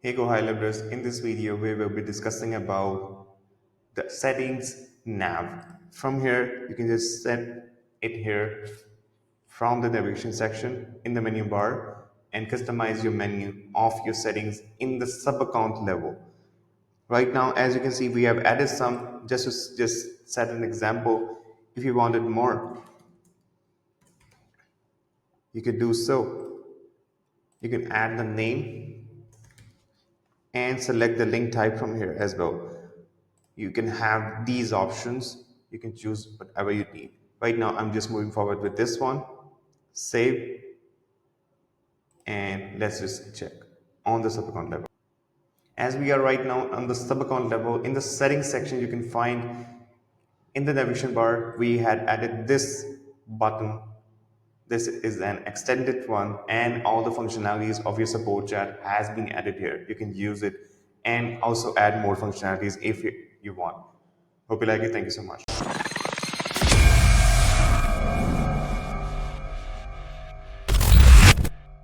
Hey Go High Levelers, in this video we will be discussing about the settings nav. From here you can just set it here from the navigation section in the menu bar and customize your menu of your settings in the sub account level. Right now as you can see we have added some just to just set an example. If you wanted more you could do so. You can add the name and select the link type from here as well. You can have these options. You can choose whatever you need. Right now I'm just moving forward with this one. Save, and let's just check on the sub account level. As we are right now on the sub account level, in the settings section you can find in the navigation bar we had added this button. This is an extended one and all the functionalities of your support chat has been added here. You can use it and also add more functionalities if you want. Hope you like it. Thank you so much.